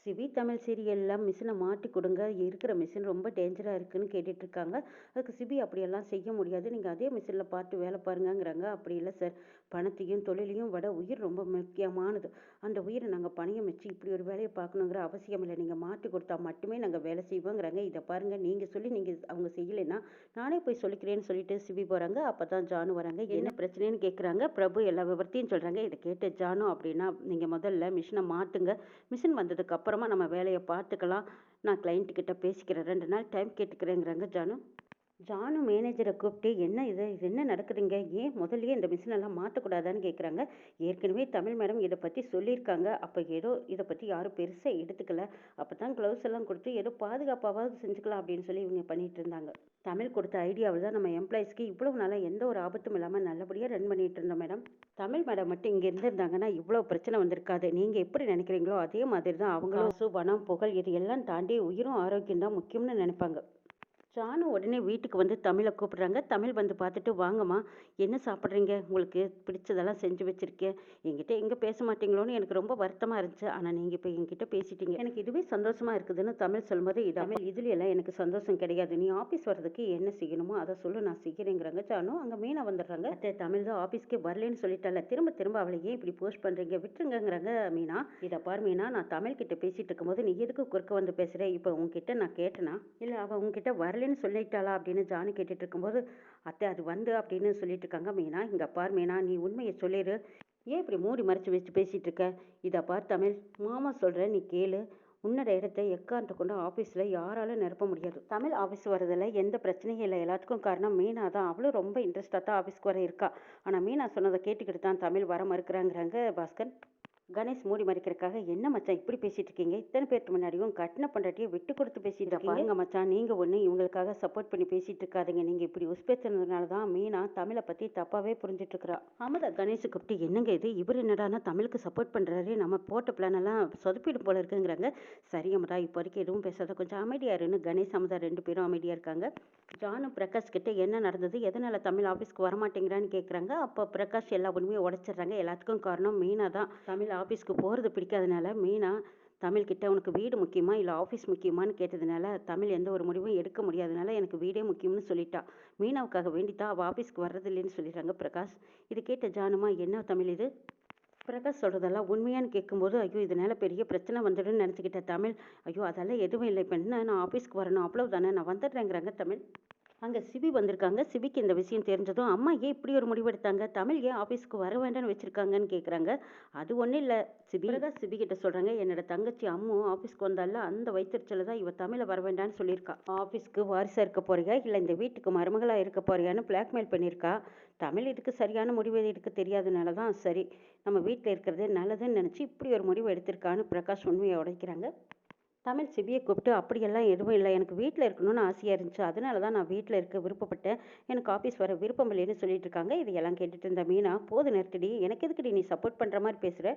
CV Tamil சீரியல்லாம் மிஷினை மாட்டி கொடுங்க, இருக்கிற மிஷின் ரொம்ப டேஞ்சராக இருக்குன்னு கேட்டுட்டு இருக்காங்க. அதுக்கு சிபி அப்படியெல்லாம் செய்ய முடியாது, நீங்கள் அதே மிஷினில் பார்த்து வேலை பாருங்கங்கிறாங்க. அப்படி இல்லை சார், பணத்தையும் தொழிலையும் விட உயிர் ரொம்ப முக்கியமானது. அந்த உயிரை நாங்கள் பணையம் வச்சு இப்படி ஒரு வேலையை பார்க்கணுங்கிற அவசியம் இல்லை, நீங்கள் மாட்டி கொடுத்தா மட்டுமே நாங்கள் வேலை செய்வோங்கிறாங்க. இதை பாருங்கள், நீங்கள் சொல்லி நீங்கள் அவங்க செய்யலைன்னா நானே போய் சொல்லிக்கிறேன்னு சொல்லிட்டு சிபி போகிறாங்க. அப்போ தான் ஜானு வராங்க. என்ன பிரச்சனைன்னு கேட்குறாங்க. பிரபு எல்லா விவரத்தையும் சொல்கிறாங்க. இதை கேட்ட ஜானு, அப்படின்னா நீங்கள் முதல்ல மிஷினை மாற்றுங்க, மிஷின் வந்ததுக்கு அப்புறமா நம்ம வேலையை பார்த்துக்கலாம், நான் கிளைண்ட்டுக்கிட்ட பேசிக்கிறேன், 2 நாள் டைம் கேட்டுக்கிறேங்கிறாங்க ஜானு. ஜானு மேனேஜரை கூப்பிட்டு, இது என்ன நடக்குதுங்க, ஏன் முதல்லயே இந்த மிஷினெல்லாம் மாற்றக்கூடாதான்னு கேட்குறாங்க. ஏற்கனவே தமிழ் மேடம் இதை பற்றி சொல்லியிருக்காங்க, அப்போ ஏதோ இதை பற்றி யாரும் பெருசாக எடுத்துக்கல, அப்போ தான் க்ளவுஸ் எல்லாம் கொடுத்து ஏதோ பாதுகாப்பாவது செஞ்சுக்கலாம் அப்படின்னு சொல்லி இவங்க பண்ணிட்டு இருந்தாங்க. தமிழ் கொடுத்த ஐடியாவில் தான் நம்ம எம்ப்ளாயிஸ்க்கு இவ்வளவு நாளாக எந்த ஒரு ஆபத்தும் இல்லாமல் நல்லபடியாக ரன் பண்ணிட்டு இருந்தோம் மேடம். தமிழ் மேடம் மட்டும் இங்கே இருந்திருந்தாங்கன்னா இவ்வளோ பிரச்சனை வந்திருக்காது. நீங்கள் எப்படி நினைக்கிறீங்களோ அதே மாதிரி தான் அவங்களும் பணம் புகழ் இது எல்லாம் தாண்டி உயிரும் ஆரோக்கியம் தான் முக்கியம்னு நினைப்பாங்க. ஜானு உடனே வீட்டுக்கு வந்து தமிழை கூப்பிடுறாங்க. தமிழ் வந்து பார்த்துட்டு, வாங்கம்மா, என்ன சாப்பிட்றீங்க, உங்களுக்கு பிடிச்சதெல்லாம் செஞ்சு வச்சுருக்கேன், என்கிட்ட எங்கே பேச மாட்டீங்களோன்னு எனக்கு ரொம்ப வருத்தமாக இருந்துச்சு, ஆனால் நீங்கள் இப்போ என்கிட்ட பேசிட்டீங்க, எனக்கு இதுவே சந்தோஷமாக இருக்குதுன்னு தமிழ் சொல்லும்போது, தமிழ் இதுல எல்லாம் எனக்கு சந்தோஷம் கிடையாது, நீ ஆஃபீஸ் வர்றதுக்கு என்ன செய்யணுமோ அதை சொல்லு, நான் செய்கிறேங்கிறாங்க. ஜானு அங்கே மீனா வந்துடுறாங்க. அத்தை, தமிழ் தான் ஆஃபீஸ்க்கே வரலன்னு சொல்லிட்டால, திரும்ப திரும்ப அவளை ஏன் இப்படி போஸ்ட் பண்ணுறீங்க, விட்டுருங்கிறாங்க மீனா. இதை பார் மீனா, நான் தமிழ் கிட்ட பேசிட்டு இருக்கும்போது நீ எதுக்கு குறுக்க வந்து பேசுகிற, இப்போ உங்ககிட்ட நான் கேட்டேனா இல்லை அவள் உங்ககிட்ட வரல சொல்லிட்டாளா அப்படின்னு ஜானு கேட்டுட்டு இருக்கும்போது, அத்தை அது வந்து அப்படின்னு சொல்லிட்டு இருக்காங்க. மீனா, இங்க பார் மீனா, நீ உண்மையை சொல்லிடு, ஏன் இப்படி மூடி மறைச்சு வச்சு பேசிட்டு இருக்க, இதை பார் தமிழ், மாமா சொல்ற, நீ கேளு, உன்னோட இடத்த எக்காந்த கொண்டு ஆஃபீஸில் யாராலும் நிரப்ப முடியாது. தமிழ் ஆஃபீஸ் வரதில் எந்த பிரச்சனையும் இல்லை, எல்லாத்துக்கும் காரணம் மீனா தான். அவளும் ரொம்ப இன்ட்ரெஸ்டாக தான் ஆஃபீஸ்க்கு வர இருக்கா. ஆனால் மீனா சொன்னதை கேட்டுக்கிட்டு தான் தமிழ் வர மறுக்கிறாங்கிறாங்க பாஸ்கர். கணேஷ் மூடி மறைக்கிறதுக்காக, என்ன மச்சான் இப்படி பேசிட்டு இருக்கீங்க, இத்தனை பேருக்கு முன்னாடியும் கட்டின பொண்டாட்டியை விட்டு கொடுத்து பேசிட்டு பாருங்க மச்சான், நீங்கள் ஒன்று இவங்களுக்காக சப்போர்ட் பண்ணி பேசிட்டு இருக்காதீங்க, நீங்கள் இப்படி உஸ்பேத்தினதுனால தான் மீனா தமிழை பற்றி தப்பாகவே புரிஞ்சிட்டு இருக்கிறா. அமுதா கணேஷை கூப்பிட்டு, என்னங்க இது, இவர் என்னடானா தமிழுக்கு சப்போர்ட் பண்ணுறாரு, நம்ம போட்ட பிளானெல்லாம் சொதப்பிடும் போல இருக்குங்கிறாங்க. சரி அமுதா, இப்போ வரைக்கும் எதுவும் பேசாத, கொஞ்சம் அமைதியாக இருன்னு கணேஷ் அமுதா 2 பேரும் அமைதியாக இருக்காங்க. ஜானு பிரகாஷ் கிட்ட என்ன நடந்தது, எதனால் தமிழ் ஆஃபீஸ்க்கு வரமாட்டேங்கிறான்னு கேட்குறாங்க. அப்போ பிரகாஷ் எல்லா உண்மையும் உடைச்சிடுறாங்க. எல்லாத்துக்கும் காரணம் மீனா தான். தமிழ் ஆஃபீஸ்க்கு போகிறது பிடிக்காதனால மீனா தமிழ்கிட்ட, உனக்கு வீடு முக்கியமா இல்லை ஆஃபீஸ் முக்கியமானு கேட்டதுனால தமிழ் எந்த ஒரு முடிவும் எடுக்க முடியாதனால எனக்கு வீடே முக்கியம்னு சொல்லிட்டா. மீனாவுக்காக வேண்டித்தான் அவள் ஆஃபீஸ்க்கு வர்றதில்லைன்னு சொல்லிடுறாங்க பிரகாஷ். இது கேட்ட ஜானுமா, என்ன தமிழ் இது, பிரகாஷ் சொல்கிறதெல்லாம் உண்மையானு கேட்கும்போது, ஐயோ இதனால் பெரிய பிரச்சனை வந்துடுன்னு நினச்சிக்கிட்ட தமிழ். ஐயோ அதெல்லாம் எதுவும் இல்லை, இப்போ என்ன, நான் ஆஃபீஸ்க்கு வரணும் அவ்வளவுதானே, நான் வந்துடுறேங்கிறாங்க தமிழ். அங்கே சிபி வந்திருக்காங்க. சிபிக்கு இந்த விஷயம் தெரிஞ்சதும், அம்மா ஏன் இப்படி ஒரு முடிவு எடுத்தாங்க, தமிழ் ஏன் ஆஃபீஸ்க்கு வர வேண்டாம்னு வச்சுருக்காங்கன்னு கேட்குறாங்க. அது ஒன்றும் இல்லை சிபி, தான் சிபி கிட்ட சொல்கிறாங்க, என்னோட தங்கச்சி அம்மு ஆஃபீஸ்க்கு வந்தால அந்த வயிற்றுச்சல தான் இவ தமிழை வர வேண்டாம்னு சொல்லியிருக்கா. ஆஃபீஸ்க்கு வாரிசாக இருக்க போறியா இல்லை இந்த வீட்டுக்கு மருமகளாக இருக்க போறியான்னு பிளாக்மெயில் பண்ணியிருக்கா. தமிழ் இதுக்கு சரியான முடிவு எடுக்க தெரியாதனால தான் சரி நம்ம வீட்டில் இருக்கிறது நல்லதுன்னு நினச்சி இப்படி ஒரு முடிவு எடுத்திருக்கான்னு பிரகாஷ் உண்மையை உடைக்கிறாங்க. தமிழ் சிபியை கூப்பிட்டு, அப்படியெல்லாம் எதுவும் இல்லை, எனக்கு வீட்டில் இருக்கணும்னு ஆசையாக இருந்துச்சு, அதனால தான் நான் வீட்டில் இருக்க விருப்பப்பட்டேன், எனக்கு ஆஃபீஸ் வர விருப்பம் இல்லைன்னு சொல்லிட்டு இருக்காங்க. இதையெல்லாம் கேட்டுட்டு இருந்த மீனா, போது நிறுத்தடி, எனக்கு எதுக்குடி நீ சப்போர்ட் பண்ணுற மாதிரி பேசுகிற,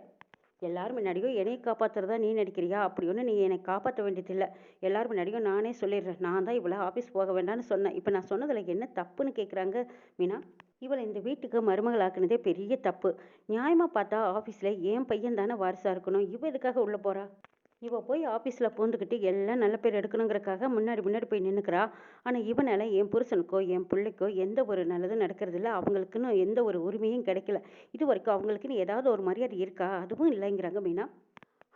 எல்லாரும் முன்னாடியும் என்னையை காப்பாற்றுறதா நீ நடிக்கிறியா, அப்படி ஒன்று நீ என்னை காப்பாற்ற வேண்டியதில்லை, எல்லாரும் முன்னாடியும் நானே சொல்லிடுறேன், நான் தான் இவ்வளோ ஆஃபீஸ் போக வேண்டாம்னு சொன்னேன், இப்போ நான் சொன்னதில் என்ன தப்புன்னு கேட்குறாங்க மீனா. இவளை இந்த வீட்டுக்கு மருமகளாக்குனதே பெரிய தப்பு, நியாயமாக பார்த்தா ஆஃபீஸில் என் பையன் தானே வாரிசாக இருக்கணும், இவ எதுக்காக உள்ளே போகிறா, இவ போய் ஆஃபீஸில் பூந்துக்கிட்டு எல்லாம் நல்ல பேர் எடுக்கணுங்கிறக்காக முன்னாடி போய் நின்றுக்கிறா. ஆனால் இவனால் என் புருஷனுக்கோ என் பிள்ளைக்கோ எந்த ஒரு நல்லதும் நடக்கிறதில்ல, அவங்களுக்குன்னு எந்த ஒரு உரிமையும் கிடைக்கல, இது வரைக்கும் அவங்களுக்குன்னு ஏதாவது ஒரு மரியாதை இருக்கா, அதுவும் இல்லைங்கிறாங்க மீனா.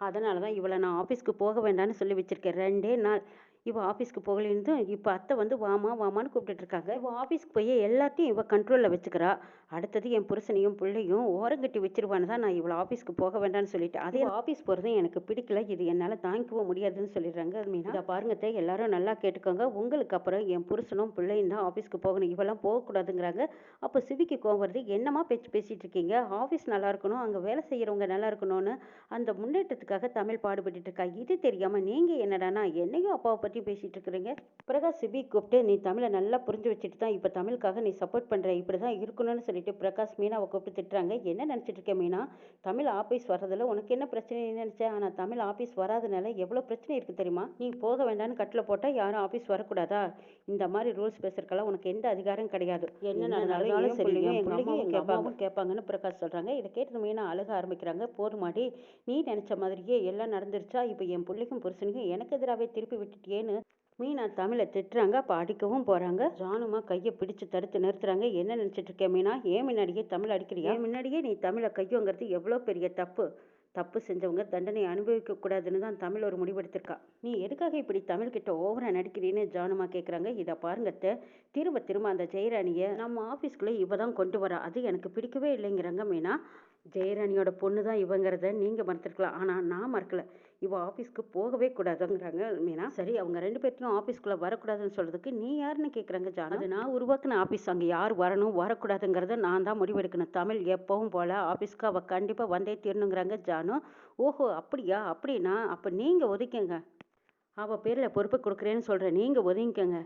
அதனால தான் இவளை நான் ஆஃபீஸ்க்கு போக வேண்டாம்னு சொல்லி வச்சுருக்கேன். 2 நாள் இவள் ஆஃபீஸ்க்கு போகலேருந்து இப்போ அத்தை வந்து வாமா வாமான்னு கூப்பிட்டுட்டு இருக்காங்க. இவள் ஆஃபீஸ்க்கு போய் எல்லாத்தையும் இவள் கண்ட்ரோலில் வச்சுக்கிறா. அடுத்தது என் புருஷனையும் பிள்ளையும் ஓரங்கட்டி வச்சிருவான்னு தான் நான் இவளை ஆஃபீஸ்க்கு போக வேண்டாம்னு சொல்லிட்டேன். அதே ஆஃபீஸ் போகிறதும் எனக்கு பிடிக்கல, இது என்னால் தாங்கிக்கவும் முடியாதுன்னு சொல்லிடுறாங்க மீனா. இதை பாருங்கத்தை, எல்லாரும் நல்லா கேட்டுக்கோங்க, உங்களுக்கு அப்புறம் என் புருஷனும் பிள்ளையும் தான் ஆஃபீஸ்க்கு போகணும், இவெல்லாம் போகக்கூடாதுங்கிறாங்க. அப்போ சிவிக்கு கோவம் வருது, என்னமா பேசிகிட்டு இருக்கீங்க, ஆஃபீஸ் நல்லா இருக்கணும், அங்கே வேலை செய்கிறவங்க நல்லா இருக்கணும்னு அந்த முன்னேற்றத்துக்காக தமிழ் பாடுபட்டு இருக்கா, இது தெரியாமல் நீங்கள் என்னடானா என்னையும் அப்பாவை பற்றி பேசிகிட்டு இருக்கிறீங்க. பிரகாஷ் சிபி கூப்பிட்டு, நீ தமிழை நல்லா புரிஞ்சு வச்சுட்டு தான் இப்போ தமிழுக்காக நீ சப்போர்ட் பண்ணுற, இப்படி தான் இருக்கணும்னு சொல்லிட்டு பிரகாஷ் மீனாவை கூப்பிட்டு திட்டுறாங்க. என்ன நினச்சிட்டு இருக்க மீனா, தமிழ் ஆஃபீஸ் வர்றதில் உனக்கு என்ன பிரச்சனை நினச்சேன், ஆனால் தமிழ் ஆஃபீஸ் வராதனால எவ்வளோ பிரச்சனை இருக்குது தெரியுமா, நீ போக வேண்டாம்னு கட்டில் போட்டால் யாரும் ஆஃபீஸ் வரக்கூடாதா, இந்த மாதிரி ரூல்ஸ் பேசுறதுக்கெல்லாம் உனக்கு எந்த அதிகாரம் கிடையாது, என்ன நடந்தாலும் சரி எங்கள் கேட்பாங்கன்னு பிரகாஷ் சொல்கிறாங்க. இதை கேட்டு மீனா அழுக ஆரம்பிக்கிறாங்க. போதுமாடி, நீ நினச்ச மாதிரி மாதிரியே எல்லாம் நடந்துருச்சா? இப்போ என் பிள்ளைக்கும் புருஷனுக்கும் எனக்கு எதிராகவே திருப்பி விட்டுட்டியேன்னு மீனா தமிழை திட்டுறாங்க. அப்போ அடிக்கவும் போகிறாங்க. ஜானுமா கையை பிடிச்சு தடுத்து நிறுத்துறாங்க. என்ன நினச்சிட்டு இருக்கேன் மீனா? ஏன் முன்னாடியே தமிழ் அடிக்கிறியா? ஏன் முன்னாடியே நீ தமிழை கையோங்கிறது எவ்வளோ பெரிய தப்பு. தப்பு செஞ்சவங்க தண்டனை அனுபவிக்க கூடாதுன்னு தான் தமிழ் ஒரு முடிவெடுத்திருக்கா. நீ எதுக்காக இப்படி தமிழ்கிட்ட ஓவரா நடிக்கிறீன்னு ஜானுமா கேட்குறாங்க. இதை பாருங்க அத்தை, திரும்ப திரும்ப அந்த ஜெயராணியை நம்ம ஆஃபீஸ்க்குள்ளே இவ தான் கொண்டு வரா. அது எனக்கு பிடிக்கவே இல்லைங்கிறாங்க மீனா. ஜெயராணியோட பொண்ணு தான் இவங்கிறத நீங்கள் மறந்துருக்கலாம், ஆனால் நான் மறக்கல. இவ ஆஃபீஸ்க்கு போகவே கூடாதுங்கிறாங்க மீனா. சரி, அவங்க 2 பேர்த்தையும் ஆஃபீஸ்க்குள்ளே வரக்கூடாதுன்னு சொல்கிறதுக்கு நீ யாருன்னு கேட்குறாங்க ஜானு. அது நான் உருவாக்குன ஆஃபீஸ், அங்கே யார் வரணும் வரக்கூடாதுங்கிறத நான் தான் முடிவெடுக்கணும். தமிழ் எப்பவும் போல் ஆஃபீஸ்க்கு அவள் கண்டிப்பாக வந்தே தீரணுங்கிறாங்க ஜானு. ஓஹோ அப்படியா? அப்படின்னா அப்போ நீங்கள் ஒதுக்கிங்க. அவள் பேரில் பொறுப்பை கொடுக்குறேன்னு சொல்கிறேன், நீங்கள் ஒதுங்கிக்கங்க.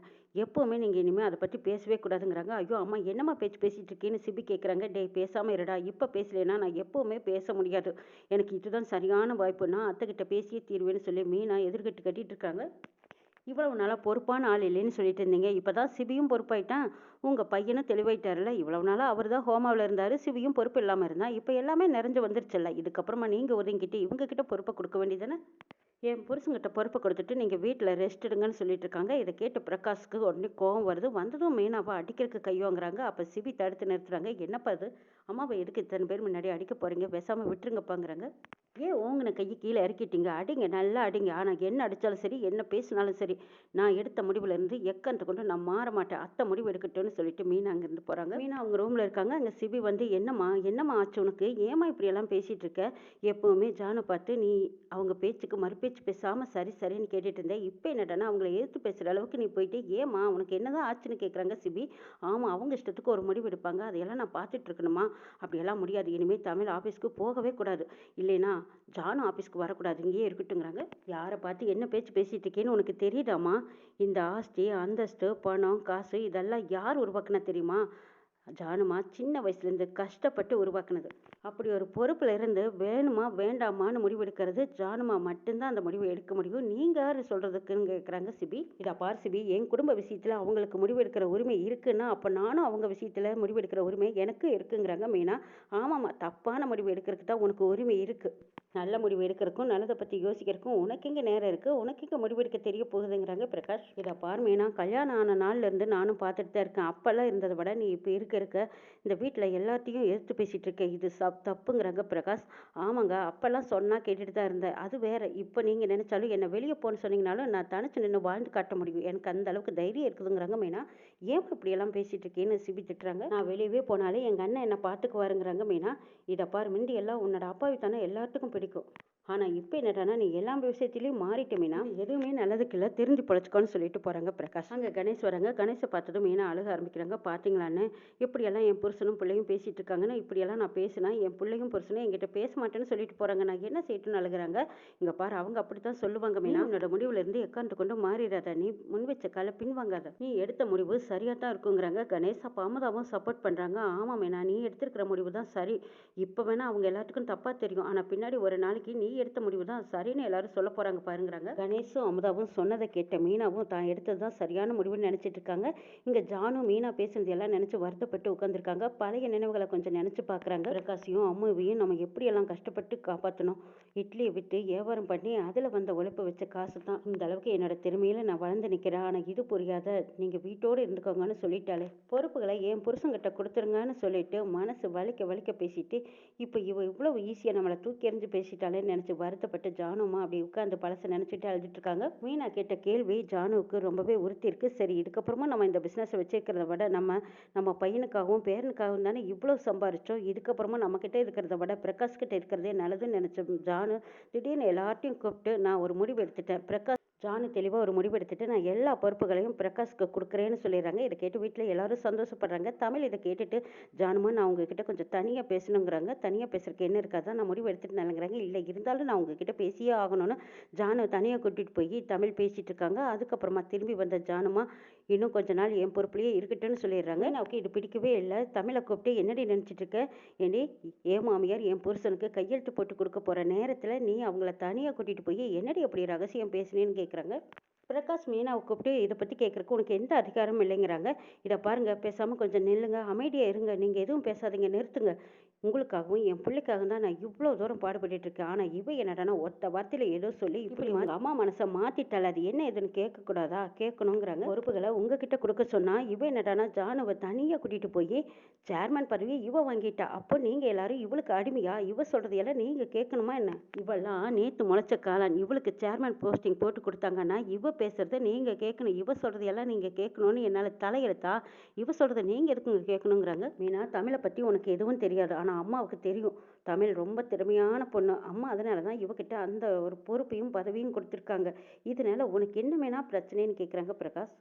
எப்போவுமே நீங்கள் இனிமேல் அதை பற்றி பேசவே கூடாதுங்கிறாங்க. ஐயோ அம்மா, என்னம்மா பேச்சு பேசிகிட்டு இருக்கேன்னு சிபி கேட்குறாங்க. டேய் பேசாமல் இருடா, இப்போ பேசலைன்னா நான் எப்போவுமே பேச முடியாது. எனக்கு இதுதான் சரியான வாய்ப்பு, நான் அத்தைக்கிட்ட பேசியே தீர்வேன்னு சொல்லி மீனா எதிர்கட்டு கட்டிட்டு இருக்காங்க. இவ்வளவு நாளாக பொறுப்பான ஆள் இல்லைன்னு சொல்லிட்டு இருந்தீங்க, இப்போ தான் சிபியும் பொறுப்பாயிட்டான். உங்கள் பையனும் தெளிவாயிட்டார்ல. இவ்வளவு நாளாக அவர் தான் ஹோமாவில் இருந்தார், சிபியும் பொறுப்பு இல்லாமல் இருந்தா. இப்போ எல்லாமே நிறைஞ்சு வந்துருச்சுல்ல. இதுக்கப்புறமா நீங்கள் ஒதுங்கிட்டு இவங்ககிட்ட பொறுப்பை கொடுக்க வேண்டியதானே? என் புருஷங்கிட்ட பொறுப்பை கொடுத்துட்டு நீங்கள் வீட்டில் ரெஸ்ட் எடுங்கன்னு சொல்லிட்டு இருக்காங்க. இதை கேட்டு பிரகாஷ்க்கு உடனே கோவம் வருது. வந்ததும் மீனாவை அடிக்கிறதுக்கு கையோங்கிறாங்க. அப்போ சிபி தடுத்து நிறுத்துறாங்க. என்னப்பா அது, அம்மாவை எதுக்கு இத்தனை பேர் முன்னாடி அடிக்க போகிறீங்க, பேசாமல் விட்டுருங்கப்பாங்கிறாங்க. ஏன் ஓங்கின கையை கீழே இறக்கிட்டீங்க? அடிங்க, நல்லா அடிங்க. ஆனால் என்ன அடித்தாலும் சரி, என்ன பேசினாலும் சரி, நான் எடுத்த முடிவுலேருந்து எக்கன்று கொண்டு நான் மாற மாட்டேன். அத்தை முடிவு எடுக்கட்டும்னு சொல்லிட்டு மீனா அங்கேருந்து போகிறாங்க. மீனா அவங்க ரூமில் இருக்காங்க. அங்கே சிபி வந்து என்னம்மா என்னம்மா ஆச்சு உனக்கு, ஏமா இப்படியெல்லாம் பேசிகிட்டு இருக்க? எப்போவுமே ஜானை பார்த்து நீ அவங்க பேச்சுக்கு மறுபேச்சு பேசாமல் சரி சரின்னு கேட்டுட்டு இருந்தேன். இப்போ என்னடானா அவங்கள எதிர்த்து பேசுகிற அளவுக்கு நீ போயிட்டு ஏம்மா உனக்கு என்னதான் ஆச்சுன்னு கேட்குறாங்க சிபி. ஆமாம், அவங்க இஷ்டத்துக்கு ஒரு முடிவு எடுப்பாங்க, அதையெல்லாம் நான் பார்த்துட்டு இருக்கணுமா? அப்படியெல்லாம் முடியாது. இனிமேல் தமிழ் ஆஃபீஸ்க்கு போகவே கூடாது. இல்லைனா ஜானு ஆஃபீஸ்க்கு வரக்கூடாது, இங்கேயே இருக்கட்டுங்கிறாங்க. யாரை பார்த்து என்ன பேச்சு பேசிகிட்டு இருக்கேன்னு உனக்கு தெரியுதாம்மா? இந்த ஆஸ்தி அந்தஸ்து பணம் காசு இதெல்லாம் யார் உருவாக்குனா தெரியுமா? ஜானுமா சின்ன வயசுலேருந்து கஷ்டப்பட்டு உருவாக்குனது. அப்படி ஒரு பொறுப்பில் இருந்து வேணுமா வேண்டாமான்னு முடிவெடுக்கிறது ஜானுமா மட்டும்தான் அந்த முடிவை எடுக்க முடியும். நீங்கள் யார் சொல்கிறதுக்குன்னு கேட்குறாங்க சிபி. இதை பார் சிபி, என் குடும்ப விஷயத்தில் அவங்களுக்கு முடிவெடுக்கிற உரிமை இருக்குன்னா அப்போ நானும் அவங்க விஷயத்தில் முடிவெடுக்கிற உரிமை எனக்கு இருக்குங்கிறாங்க மீனா. ஆமாம்மா, தப்பான முடிவு எடுக்கிறதுக்கு தான் உனக்கு உரிமை இருக்குது. நல்ல முடிவு எடுக்கிறதுக்கும் நல்லதை பற்றி யோசிக்கிறதுக்கும் உனக்கு எங்கே நேரம் இருக்குது, உனக்கு எங்கே முடிவெடுக்க தெரிய போகுதுங்கிறாங்க பிரகாஷ். இதை பார் மீனா, கல்யாணம் ஆன நாள்லேருந்து நானும் பார்த்துட்டு தான் இருக்கேன். அப்போல்லாம் இருந்ததை விட நீ இப்போ இருக்க இந்த வீட்டில் எல்லாத்தையும் எதிர்த்து பேசிகிட்டு இருக்க, இது தப்புங்கிறாங்க பிரகாஷ். ஆமாங்க, அப்போல்லாம் சொன்னால் கேட்டுட்டு தான் இருந்தேன், அது வேற. இப்போ நீங்கள் நினச்சாலும் என்னை வெளியே போன்னு சொன்னீங்கனாலும் நான் தனிச்சு நின்று வாழ்ந்து காட்ட முடியும், எனக்கு அந்த அளவுக்கு தைரியம் இருக்குதுங்கிறாங்க மீனா. ஏன் இப்படியெல்லாம் பேசிகிட்டு இருக்கேன்னு சிபி திட்டுறாங்க. நான் வெளியவே போனாலே எங்கள் அண்ணன் என்னை பார்த்துக்குவாருங்கிறாங்க மீனா. இதை பார், முந்தி எல்லாம் உன்னோட அப்பாவித்தானே எல்லாத்துக்கும் பிடிக்கும், ஆனால் இப்போ என்னடானா நீ எல்லா விஷயத்திலையும் மாறிட்ட மீனா. எதுவுமே நல்லதுக்கு இல்லை, தெரிஞ்சு பொழைச்சிக்கோன்னு சொல்லிட்டு போகிறாங்க பிரகாஷ். அங்கே கணேஷ் வராங்க. கணேஷை பார்த்ததும் மீனா அழுக ஆரம்பிக்கிறாங்க. பார்த்தீங்களான்னு இப்படியெல்லாம் என் புருஷனும் பிள்ளையும் பேசிகிட்டு இருக்காங்கன்னா, இப்படியெல்லாம் நான் பேசினா என் பிள்ளையும் புருஷனும் என்கிட்ட பேச மாட்டேன்னு சொல்லிட்டு போகிறாங்க, நான் என்ன செய்யட்டுன்னு அழுகிறாங்க. இங்கே பாரு, அவங்க அப்படி தான் சொல்லுவாங்க மீனா. உன்னோட முடிவுலேருந்து எக்காந்து கொண்டு மாறிடாத, நீ முன் வச்ச காலை பின்வாங்காத, நீ எடுத்த முடிவு சரியாக தான் இருக்குங்கிறாங்க கணேஷ். அப்போ அமுதாவும் சப்போர்ட் பண்ணுறாங்க. ஆமாம் மீனா, நீ எடுத்திருக்கிற முடிவு தான் சரி. இப்போ வேணால் அவங்க எல்லாத்துக்கும் தப்பாக தெரியும், ஆனால் பின்னாடி ஒரு நாளைக்கு நீ எடுத்த முடிவு தான் சரின்னு எல்லாரும் சொல்ல போறாங்க பாருங்கிறாங்க. கணேஷும் அமுதாவும் சொன்னதை கேட்ட மீனாவும் தான் எடுத்தது தான் சரியான முடிவுன்னு நினைச்சிட்டு இருக்காங்க. இங்க ஜானு மீனா பேசுனது எல்லாம் நினைச்சு வருத்தப்பட்டு உட்காந்துருக்காங்க. பழைய நினைவுகளை கொஞ்சம் நினைச்சு பாக்குறாங்க. பிரகாஷையும் அம்மாவையும் நம்ம எப்படியெல்லாம் கஷ்டப்பட்டு காப்பாற்றணும். இட்லியை விட்டு வியாபாரம் பண்ணி அதில் வந்த உழைப்பு வச்ச காசு தான் இந்த அளவுக்கு என்னோட திறமையில நான் வளர்ந்து நிற்கிறேன். ஆனால் இது புரியாத நீங்கள் வீட்டோடு இருந்துக்கோங்கன்னு சொல்லிட்டாலே, பொறுப்புகளை என் புருஷங்கிட்ட கொடுத்துருங்கன்னு சொல்லிட்டு மனசு வலிக்க வலிக்க பேசிட்டு இப்போ இவ்வளவு ஈஸியாக நம்மளை தூக்கி எறிஞ்சு பேசிட்டாலேன்னு நினச்சி வருத்தப்பட்டு ஜானுமா அப்படி உட்காந்து பழசை நினச்சிட்டு அழுதுட்டு இருக்காங்க. மீனா கேட்ட கேள்வி ஜானுவுக்கு ரொம்பவே உறுத்தி இருக்கு. சரி, இதுக்கப்புறமா நம்ம இந்த பிஸ்னஸை வச்சிருக்கிறத விட நம்ம பையனுக்காகவும் பேரனுக்காகவும் தானே இவ்வளோ சம்பாரிச்சோம், இதுக்கப்புறமா நம்ம கிட்ட இருக்கிறத விட பிரகாஷ் கிட்ட இருக்கிறதே நல்லதுன்னு நினச்ச ஜானு திடீர்னு எல்லார்ட்டையும் கூப்பிட்டு நான் ஒரு முடிவு எடுத்துட்டேன். பிரகாஷ் ஜானு தெளிவாக ஒரு முடிவு எடுத்துட்டு நான் எல்லா பொறுப்புகளையும் பிரகாஷ்க்கு கொடுக்குறேன்னு சொல்லிடுறாங்க. இதை கேட்டு வீட்டில் எல்லாரும் சந்தோஷப்படுறாங்க. தமிழ் இதை கேட்டுட்டு ஜானுமா நான் உங்ககிட்ட கொஞ்சம் தனியாக பேசணுங்கிறாங்க. தனியாக பேசுறதுக்கு என்ன இருக்காது, நான் முடிவு எடுத்துட்டு நினைக்கிறாங்க. இல்லை இருந்தாலும் நான் உங்ககிட்ட பேசியே ஆகணும்னு ஜானு தனியாக கூட்டிகிட்டு போய் தமிழ் பேசிகிட்டு இருக்காங்க. அதுக்கப்புறமா திரும்பி வந்த ஜானுமா இன்னும் கொஞ்ச நாள் என் பொறுப்புலேயே இருக்கட்டும்னு சொல்லிடுறாங்க. எனக்கு இது பிடிக்கவே இல்லை. தமிழை கூப்பிட்டு என்னடி நினச்சிட்டு இருக்க, ஏண்டி என் மாமியார் என் புருஷனுக்கு கையெழுத்து போட்டு கொடுக்க போகிற நேரத்தில் நீ அவங்கள தனியாக கூட்டிகிட்டு போய் என்னடி அப்படி ரகசியம் பேசுனேன்னு கேட்குறாங்க. பிரகாஷ் மீனாவை கூப்பிட்டு இதை பற்றி கேட்குறக்கு உனக்கு எந்த அதிகாரமும் இல்லைங்கிறாங்க. இதை பாருங்கள், பேசாமல் கொஞ்சம் நில்லுங்க, அமைதியாக இருங்க, நீங்கள் எதுவும் பேசாதீங்க, நிறுத்துங்க. உங்களுக்காகவும் என் பிள்ளைக்காகவும் தான் நான் இவ்வளோ தூரம் பாடுபட்டுட்டு இருக்கேன். ஆனால் இவ என்னடான்னா ஒத்த வார்த்தையில் ஏதோ சொல்லி இப்படி உங்க அம்மா மனசை மாத்திட்டால, அது என்ன ஏதுன்னு கேட்கக்கூடாதா? கேட்கணுங்கிறாங்க. பொறுப்புகளை உங்ககிட்ட கொடுக்க சொன்னா இவ என்னடான்னா ஜானுவை தனியாக கூட்டிட்டு போய் சேர்மன் பதவியை இவ வாங்கிட்டா. அப்போ நீங்க எல்லாரும் இவளுக்கு அடிமையா? இவ சொல்றது எல்லாம் நீங்க கேட்கணுமா என்ன? இவெல்லாம் நேத்து முளைச்ச காளான். இவளுக்கு சேர்மன் போஸ்டிங் போட்டு கொடுத்தாங்கன்னா இவ பேசுறத நீங்க கேட்கணும். இவ சொல்றது எல்லாம் நீங்க கேட்கணும்னு என்னால தலையெழுத்தா? இவ சொல்றத நீங்க எதுக்குங்க கேட்கணுங்கிறாங்க. மீனா, தமிழை பத்தி உனக்கு எதுவும் தெரியாது. ஆனா அம்மாவுக்கு தெரியும். தமிழ் ரொம்ப திறமையான பொண்ணு. அம்மா அதனால தான் இவகிட்ட அந்த ஒரு பொறுப்பையும் பதவியும் கொடுத்துருக்காங்க. இதனால உனக்கு என்ன வேணா பிரச்சனைன்னு கேட்குறாங்க பிரகாஷ்.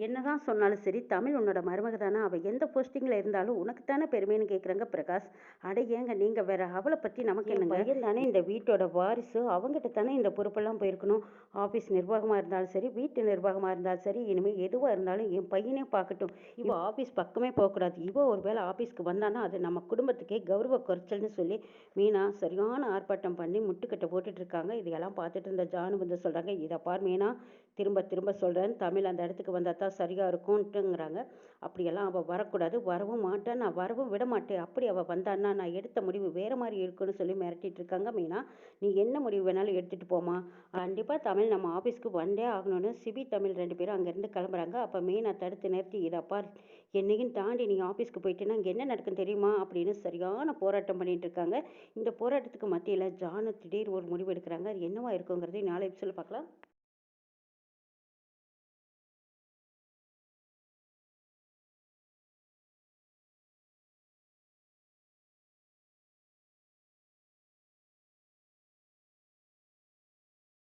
என்னதான் சொன்னாலும் சரி, தமிழ் உன்னோட மருமக தானே. அவள் எந்த போஸ்டிங்கில் இருந்தாலும் உனக்கு தானே பெருமைன்னு கேட்குறாங்க பிரகாஷ். அட ஏங்க நீங்கள் வேற, அவளை பற்றி நமக்கு என்னங்க? பையன் தானே இந்த வீட்டோட வாரிசு. அவங்ககிட்ட தானே இந்த பொறுப்பெல்லாம் போயிருக்கணும். ஆஃபீஸ் நிர்வாகமாக இருந்தாலும் சரி, வீட்டு நிர்வாகமாக இருந்தாலும் சரி, இனிமேல் எதுவாக இருந்தாலும் என் பையனே பார்க்கட்டும். இவ ஆஃபீஸ் பக்கமே போகக்கூடாது. இவ ஒரு வேளை ஆஃபீஸ்க்கு வந்தானா அது நம்ம குடும்பத்துக்கே கௌரவ குறைச்சல்னு சொல்லி மீனா சரியான ஆர்ப்பாட்டம் பண்ணி முட்டுக்கட்டை போட்டுட்டு இருக்காங்க. இதையெல்லாம் பார்த்துட்டு இருந்த ஜானு வந்து சொல்கிறாங்க, இதை பார் மீனா, திரும்ப திரும்ப சொல்கிறேன், தமிழ் அந்த இடத்துக்கு வந்தால் தான் சரியாக இருக்கும்ன்ட்டுங்கிறாங்க. அப்படியெல்லாம் அவள் வரக்கூடாது, வரவும் மாட்டேன், நான் வரவும் விட மாட்டேன். அப்படி அவள் வந்தான்னா நான் எடுத்த முடிவு வேறு மாதிரி இருக்குன்னு சொல்லி மிரட்டிட்டு இருக்காங்க. மீனா, நீ என்ன முடிவு வேணாலும் எடுத்துகிட்டு போமா, கண்டிப்பாக தமிழ் நம்ம ஆஃபீஸ்க்கு வந்தே ஆகணும்னு சிபி தமிழ் 2 பேரும் அங்கேருந்து கிளம்புறாங்க. அப்போ மீனா தடுத்து நிறுத்தி, இதைப்பா என்னையும் தாண்டி நீ ஆஃபீஸ்க்கு போயிட்டேன்னா அங்கே என்ன நடக்கும் தெரியுமா அப்படின்னு சரியான போராட்டம் பண்ணிட்டு இருக்காங்க. இந்த போராட்டத்துக்கு மத்தியில் ஜானு திடீர் ஒரு முடிவு எடுக்கிறாங்க. அது என்னவா இருக்குங்கிறதை நாளை எபிசோடில் பார்க்கலாம்.